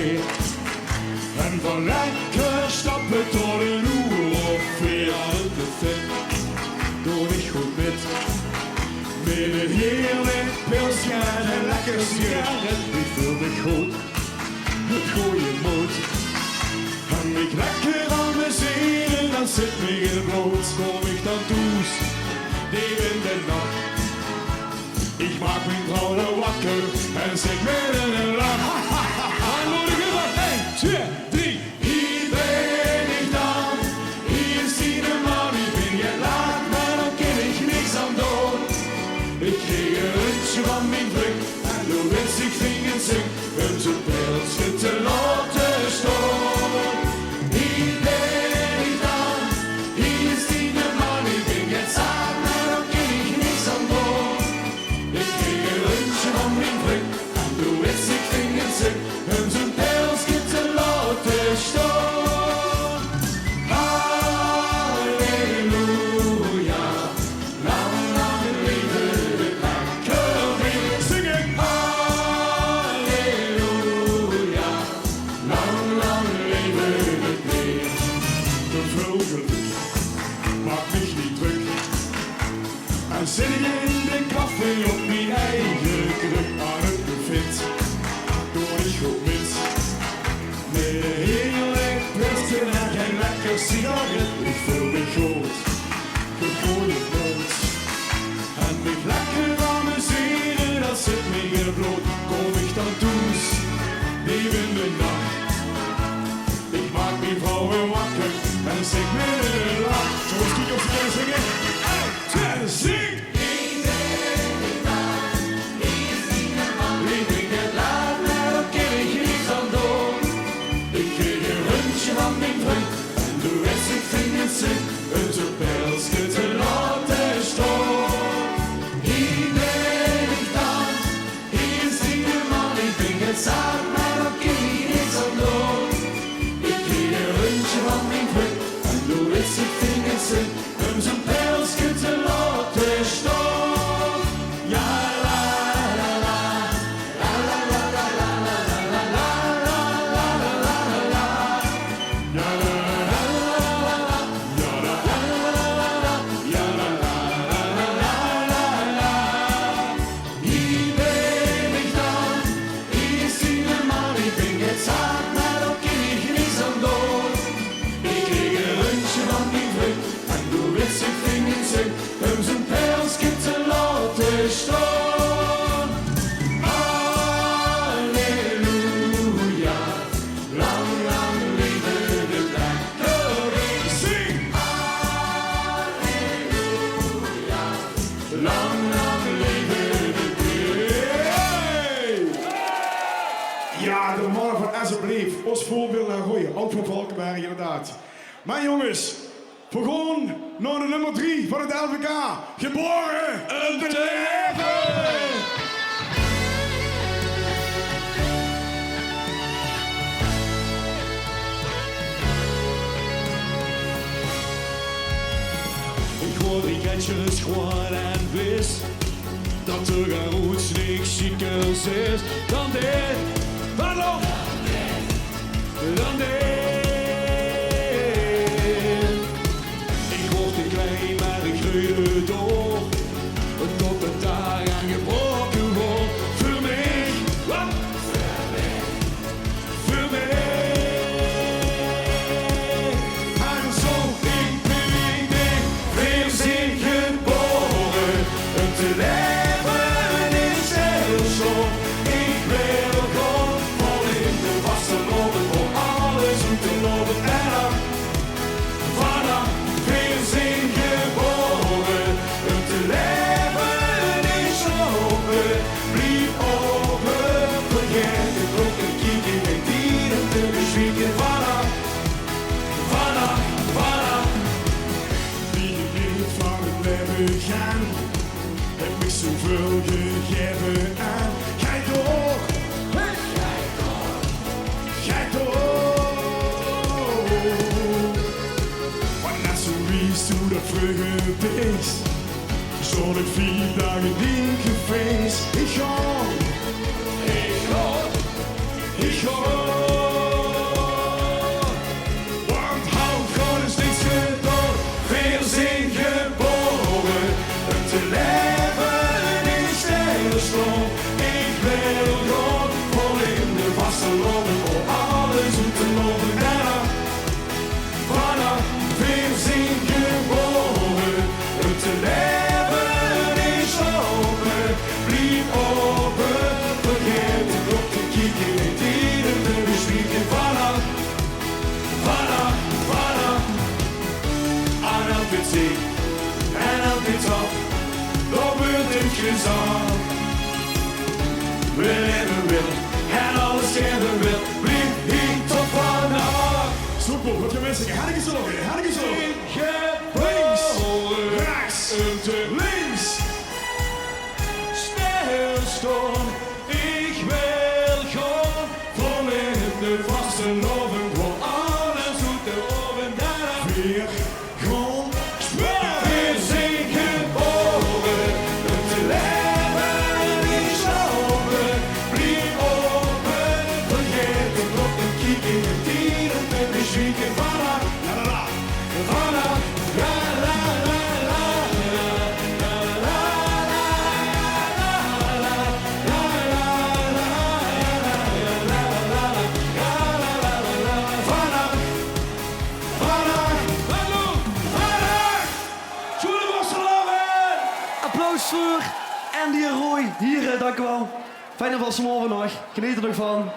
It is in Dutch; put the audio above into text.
weer. En van lekker stappen tot een uur of 4 uit de fit. Doe ik goed met. Met een heerlijk pilsje en lekker sigaret. Ik voel me goed, het goede moed. En ik lekker aan mijn zeden, dan zit me in het brood. Kom ik dan toes, die in de nacht. Ik maak mijn vrouw wakker en zeg met een lach. En moet ik er 1, 2, 3. Hier ben ik dan, hier is die man. Ik ben je laat, maar dan kan ik niks aan doen. Ik kreeg een rutje van mijn druk en toen wist ik vingers zoek. Om zo'n pilsje te laten staan. Hier ben ik dan, hier is die man. Ik ben je zaad, maar dan kan ik niks aan doen. Ik kreeg een rutje van mijn druk en toen wist ik vingers zoek. Om zo'n pilsje te laten staan. Halleluja, lang, lang leven de lekker weer. Zing ik! Halleluja, lang, lang leven het weer. De vogel maakt mich niet druk. En zit ik in de koffie op mijn eigen kruk aan het buffet. Doe ik goed met. Met een heerlijk pilsje en geen lekker sigaret. Ik voel me goed, het goede moed. En ik lekker aan mijn zeden, dat zit me in het bloed. Kom ik dan toes, diep in de nacht. Ik maak mijn vrouwen wakker en zeg met een lach. Zo eens kijken of ze kunnen zingen. 1, 2, zing! Ik drink het laat, maar dan kan ik niets aan doen. Ik kreeg een rundje van mijn vriend en toen wist ik vingers zoek. Om zo'n pilsje te laten staan. Hier ben ik dan, hier is die man. Ik drink het zaad, maar dan kan ik niets aan doen. Ik kreeg een rundje van mijn vriend en toen wist ik vingers zoek. Om zo'n pilsje te laten staan. Ja, la la la. Hier ben ik dan, hier is die man. Ik ben het zaad, maar dan kan ik niets aan doen. Ik kreeg een rundje van mijn vriend en toen wist ik vingers zoek. Om zo'n pilsje te laten staan. Halleluja, lang, lang leven de lekker weer. Zing! Halleluja, lang, lang leven de weer. Ja, de mannen van alsjeblieft. Ons voorbeeld en gooien. Ook van Valkenberg, inderdaad. Maar jongens, we gaan naar de nummer 3 van het LVK. Geboren om te leven! Ik hoor die getjes gewoon en wist dat er geen roets niks ziekers is dan dit. Wat nog? Dan dit. Ik word te klein, maar ik groeide door. Tot het daar aangebroken wordt. Voor mij, wat? Voor mij. En zo, ik ben weer zin geboren. Om te leven is heel zo. Ik wil gewoon vol in de vaste lopen. Voor alles om te lopen en dan. Vanaf weer zin geboren. Om te leven is open. Blijf open. Vergeet de klok en kijken en dieren te bezwieken. Vanaf. Wie geniet van het leven gaan, heb ik zoveel gegeven aan. Ga door, ga door. Maar net zo is hoe dat vroeger is. Zo'n 4 dagen in gefeest. Ik ga. stroom. Ik wil gewoon vol in de vaste lopen, voor alles goed te lopen. Vanaf weer zien geboren, het leven is open. Blijf open, vergeet het op te kijken, in dieren te bespreken. Vanaf, aan elke zee en elke top, daar wordt het gezond. We leven wil en alles geven wil, blijf hier tot vanaf. Soepel, wat je mensen, ga ik eens over, ga ik eens over. Links, rechts, links. Stilstaan, ik wil gewoon vol in de vaste loven, voor alles goed te loven. Weer, gewoon, spelen. Weer zijn geboren, het leven is open. Blijf open, vergeet het op te kijken, de dieren te bezwieken. Vanaf, La la la. vanaf, la la la la la la la Applaus voor Andy en Roy. Hier, dank u wel. Fijne Wassenmorgen nog. Geniet er nog van.